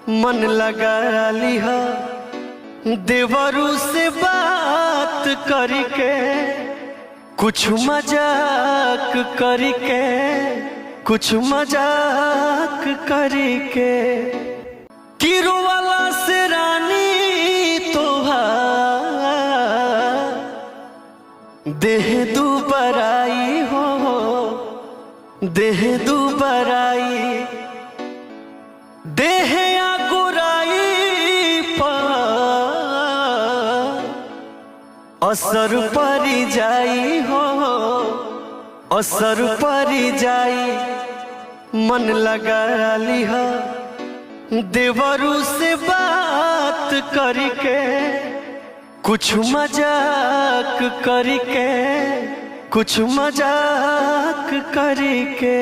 मन लगा लिहा देवरू से बात करके, कुछ मजाक करके, कुछ मजाक करके। किरो वाला से रानी तोहार देह दुबराई हो, देह दुबराई, देह असर परी जाई हो, असर परी जाई। मन लगा लिहा देवरू से बात करके, कुछ मजाक करके, कुछ मजाक करके।